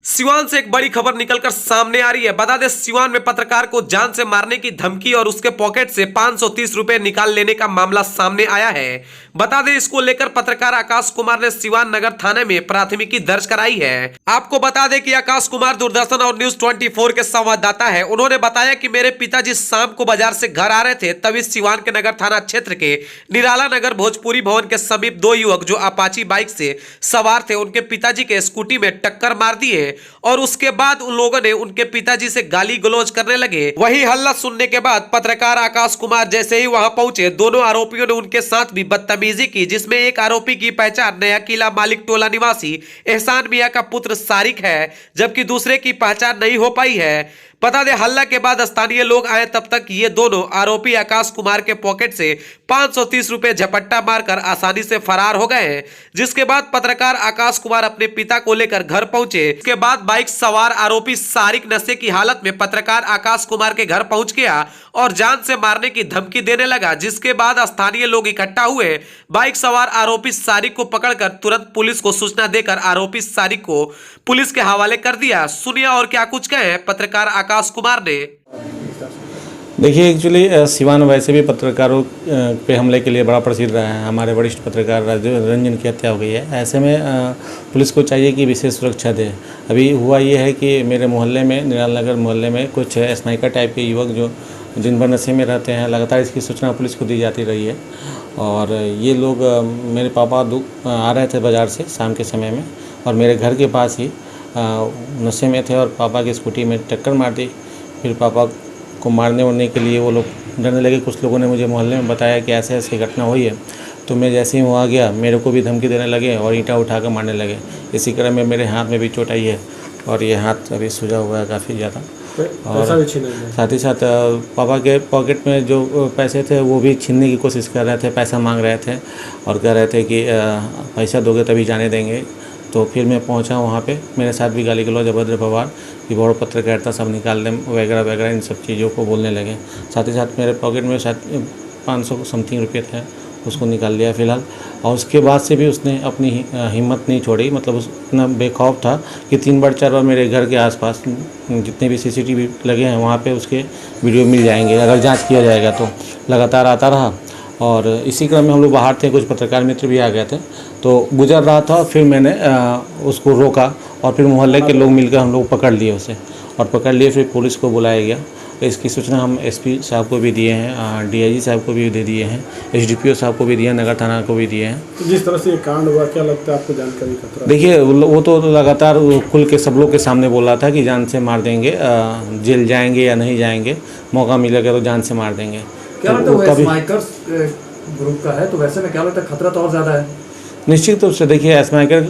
सिवान से एक बड़ी खबर निकलकर सामने आ रही है। बता दें, सिवान में पत्रकार को जान से मारने की धमकी और उसके पॉकेट से 530 रुपए निकाल लेने का मामला सामने आया है। बता दें, इसको लेकर पत्रकार आकाश कुमार ने सिवान नगर थाने में प्राथमिकी दर्ज कराई है। आपको बता दें कि आकाश कुमार दूरदर्शन और न्यूज 24 के संवाददाता है। उन्होंने बताया कि मेरे पिताजी शाम को बाजार से घर आ रहे थे, तभी सिवान के नगर थाना क्षेत्र के निराला नगर भोजपुरी भवन के समीप दो युवक जो अपाची बाइक से सवार थे, उनके पिताजी के स्कूटी में टक्कर मार दिए और उसके बाद उन लोगों ने उनके पिताजी से गाली गलौज करने लगे। वही हल्ला सुनने के बाद पत्रकार आकाश कुमार जैसे ही वहां पहुंचे, दोनों आरोपियों ने उनके साथ भी बदतमीजी की, जिसमें एक आरोपी की पहचान नया किला मालिक टोला निवासी एहसान मियां का पुत्र सारिक है, जबकि दूसरे की पहचान नहीं हो पाई है। बता दें, हल्ला के बाद स्थानीय लोग आए, तब तक ये दोनों आरोपी आकाश कुमार के पॉकेट से 530 रुपए झपट्टा मारकर आसानी से फरार हो गए हैं। जिसके बाद पत्रकार आकाश कुमार अपने पिता को लेकर घर पहुंचे। इसके बाद बाइक सवार आरोपी सारिक नशे की हालत में पत्रकार आकाश कुमार के घर पहुंच गया और जान से मारने की धमकी देने लगा। जिसके बाद स्थानीय लोग इकट्ठा हुए, बाइक सवार आरोपी सारिक को पकड़कर तुरंत पुलिस को सूचना देकर आरोपी सारिक को पुलिस के हवाले कर दिया। सुनिए और क्या कुछ कहे पत्रकार आकाश कुमार ने। देखिए, एक्चुअली सिवान वैसे भी पत्रकारों पे हमले के लिए बड़ा प्रसिद्ध रहा है। हमारे वरिष्ठ पत्रकार रंजन की हत्या हो गई है। ऐसे में पुलिस को चाहिए कि विशेष सुरक्षा दे। अभी हुआ ये है कि मेरे मोहल्ले में, निराला नगर मोहल्ले में कुछ स्नाइकर टाइप के युवक जो दिन भर नशे में रहते हैं, लगातार इसकी सूचना पुलिस को दी जाती रही है। और ये लोग, मेरे पापा आ रहे थे बाज़ार से शाम के समय में और मेरे घर के पास ही नशे में थे और पापा की स्कूटी में टक्कर मार दी। फिर पापा को मारने उड़ने के लिए वो लोग डरने लगे। कुछ लोगों ने मुझे मोहल्ले में बताया कि ऐसे ऐसी घटना हुई है। तो मैं जैसे ही वहाँ गया, मेरे को भी धमकी देने लगे और ईंटा उठाकर मारने लगे। इसी क्रम में मेरे हाथ में भी चोट आई है और ये हाथ अभी सूजा हुआ है काफ़ी ज़्यादा। और साथ ही साथ पापा के पॉकेट में जो पैसे थे वो भी छीनने की कोशिश कर रहे थे, पैसा मांग रहे थे और कह रहे थे कि पैसा दोगे तभी जाने देंगे। तो फिर मैं पहुंचा वहाँ पे, मेरे साथ भी गाली गलौज, अभद्र व्यवहार, कि बहुत पत्रकारिता सब निकाल दें वगैरह वगैरह, इन सब चीज़ों को बोलने लगे। साथ ही साथ मेरे पॉकेट में शायद 500 समथिंग रुपये थे, उसको निकाल लिया फ़िलहाल। और उसके बाद से भी उसने अपनी हिम्मत नहीं छोड़ी। मतलब उस इतना बेखौफ था कि 3 बार 4 बार मेरे घर के आसपास जितने भी CCTV लगे हैं वहाँ पे उसके वीडियो मिल जाएंगे अगर जांच किया जाएगा तो। लगातार आता रहा और इसी क्रम में हम लोग बाहर थे, कुछ पत्रकार मित्र भी आ गए थे, तो गुजर रहा था। फिर मैंने उसको रोका और फिर मोहल्ले के लोग मिलकर हम लोग पकड़ लिए उसे और पकड़ लिए। फिर पुलिस को बुलाया गया। इसकी सूचना हम SP साहब को भी दिए हैं, DIG साहब को भी दे दिए हैं, SDPO साहब को भी दिए हैं, नगर थाना को भी दिए हैं। तो जिस तरह से ये कांड हुआ, क्या लगता है आपको जानकारी खतरा? देखिए, वो तो लगातार खुल के सब लोग के सामने बोल रहा था कि जान से मार देंगे, जेल जाएंगे या नहीं जाएंगे, मौका मिलेगा तो जान से मार देंगे। क्या लगता है स्नाइकर्स ग्रुप का है, तो वैसे में क्या लगता है खतरा तो और ज़्यादा है? निश्चित रूप से देखिए, स्नाइकर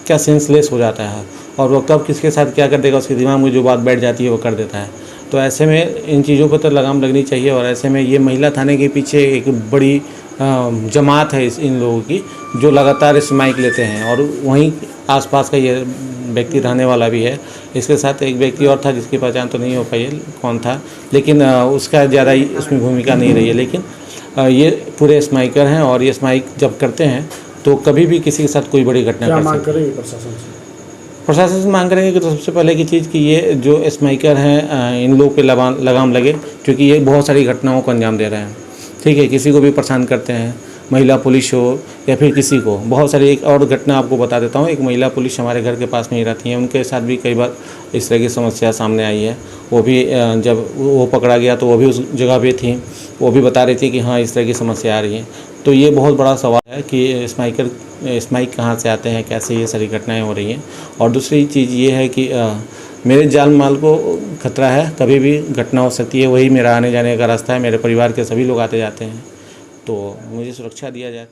क्या सेंसलेस हो जाता है और वो कब किसके साथ क्या कर देगा, उसके दिमाग में जो बात बैठ जाती है वो कर देता है। तो ऐसे में इन चीज़ों पर तो लगाम लगनी चाहिए। और ऐसे में ये महिला थाने के पीछे एक बड़ी जमात है इन लोगों की, जो लगातार इस माइक लेते हैं और वहीं आसपास का ये व्यक्ति रहने वाला भी है। इसके साथ एक व्यक्ति और था जिसकी पहचान तो नहीं हो पाई है कौन था, लेकिन उसका ज़्यादा इसमें भूमिका नहीं रही है। लेकिन ये पूरे स्नाइकर हैं और ये स्नाइक जब करते हैं तो कभी भी किसी के साथ कोई बड़ी घटना कर सकते हैं। प्रशासन से मांग करेंगे कि तो सबसे पहले की चीज़ कि ये जो स्नाइकर हैं इन लोगों पे लगाम लगे, क्योंकि ये बहुत सारी घटनाओं को अंजाम दे रहे हैं। ठीक है, किसी को भी परेशान करते हैं, महिला पुलिस हो या फिर किसी को। बहुत सारी, एक और घटना आपको बता देता हूँ। एक महिला पुलिस हमारे घर के पास में ही रहती हैं, उनके साथ भी कई बार इस तरह की समस्या सामने आई है। वो भी जब वो पकड़ा गया तो वो भी उस जगह पे थी, वो भी बता रही थी कि हाँ इस तरह की समस्या आ रही है। तो ये बहुत बड़ा सवाल है कि स्नाइक कहाँ से आते हैं, कैसे ये सारी घटनाएं हो रही हैं। और दूसरी चीज़ ये है कि मेरे जान माल को खतरा है, कभी भी घटना हो सकती है। वही मेरा आने जाने का रास्ता है, मेरे परिवार के सभी लोग आते जाते हैं, तो मुझे सुरक्षा दिया जाए।